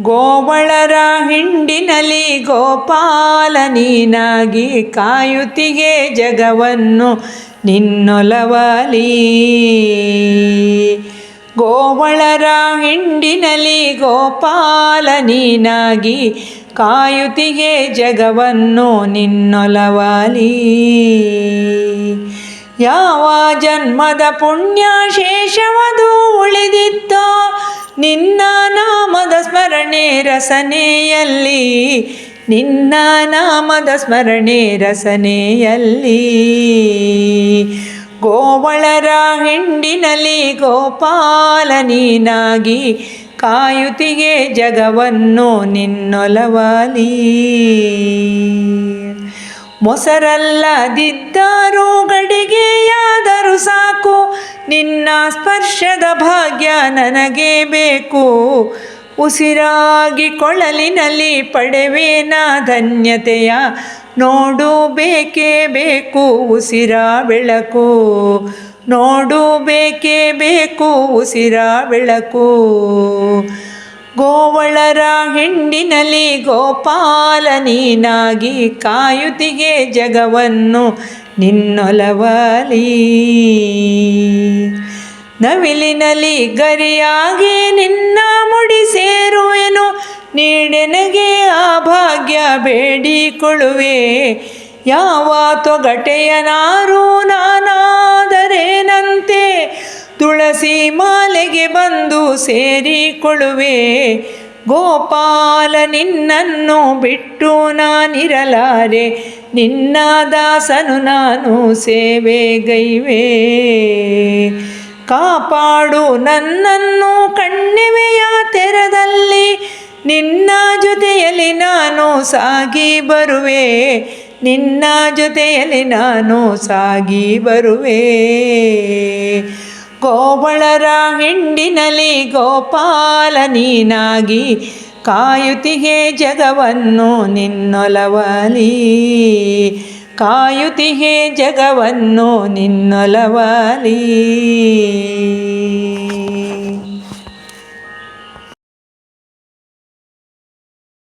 ಗೋವಳರ ಹಿಂಡಿನಲ್ಲಿ ಗೋಪಾಲ ನೀನಾಗಿ ಕಾಯುತ್ತಿಗೆ ಜಗವನ್ನು ನಿನ್ನೊಲವಲಿ. ಗೋವಳರ ಹಿಂಡಿನಲ್ಲಿ ಗೋಪಾಲ ನೀನಾಗಿ ಕಾಯುತ್ತಿಗೆ ಜಗವನ್ನು ನಿನ್ನೊಲವಲಿ. ಯಾವ ಜನ್ಮದ ಪುಣ್ಯ ಶೇಷವದು ಉಳಿದಿತ್ತೋ ನಿನ್ನ ನಾಮದ ಸ್ಮರಣೆ ರಸನೆಯಲ್ಲಿ, ನಿನ್ನ ನಾಮದ ಸ್ಮರಣೆ ರಸನೆಯಲ್ಲಿ. ಗೋವಳರ ಹಿಂಡಿನಲ್ಲಿ ಗೋಪಾಲ ನೀನಾಗಿ ಕಾಯುತ್ತಿಗೆ ಜಗವನ್ನು ನಿನ್ನೊಲವಲಿ. ಮೊಸರಲ್ಲದಿದ್ದರೂ ಗಡಿಗೆಯಾದರೂ ಸಾಕು, ನಿನ್ನ ಸ್ಪರ್ಶದ ಭಾಗ್ಯ ನನಗೆ ಬೇಕು. ಉಸಿರಾಗಿ ಕೊಳಲಿನಲ್ಲಿ ಪಡೆವೇನ ಧನ್ಯತೆಯ, ನೋಡು ಬೇಕೇ ಬೇಕು ಉಸಿರ ಬೆಳಕು, ನೋಡು ಬೇಕೇ ಬೇಕು ಉಸಿರ ಬೆಳಕು. ಗೋವಳರ ಹಿಂಡಿನಲ್ಲಿ ಗೋಪಾಲ ನೀನಾಗಿ ಕಾಯುತ್ತಿಗೆ ಜಗವನ್ನು ನಿನ್ನೊಲವಲಿ. ನವಿಲಿನಲ್ಲಿ ಗರಿಯಾಗಿ ನಿನ್ನ ಮುಡಿ ಸೇರುವೆನು, ನೀಡೆನಗೆ ಆ ಭಾಗ್ಯ ಬೇಡಿಕೊಳ್ಳುವೆ. ಯಾವ ತೊಗಟೆಯ ನಾರು ನಾನಾದರೇನಂತೆ, ತುಳಸಿ ಮಾಲೆಗೆ ಬಂದು ಸೇರಿಕೊಳ್ಳುವೆ. ಗೋಪಾಲ ನಿನ್ನನ್ನು ಬಿಟ್ಟು ನಾನಿರಲಾರೆ, ನಿನ್ನ ದಾಸನು ನಾನು ಸೇವೆಗೈವೆ. ಕಾಪಾಡು ನನ್ನನ್ನು ಕಣ್ಣಿವೆಯ ತೆರದಲ್ಲಿ, ನಿನ್ನ ಜೊತೆಯಲ್ಲಿ ನಾನು ಸಾಗಿ ಬರುವೆ, ನಿನ್ನ ಜೊತೆಯಲ್ಲಿ ನಾನು ಸಾಗಿ ಬರುವೆ. ಗೋವಳರ ಹಿಂಡಿನಲ್ಲಿ ಗೋಪಾಲ ನೀನಾಗಿ ಕಾಯುತ್ತಿಗೆ ಜಗವನ್ನು ನಿನ್ನೊಲವಲಿ, ಕಾಯುತ್ತಿಗೆ ಜಗವನ್ನು ನಿನ್ನೊಲವಲಿ.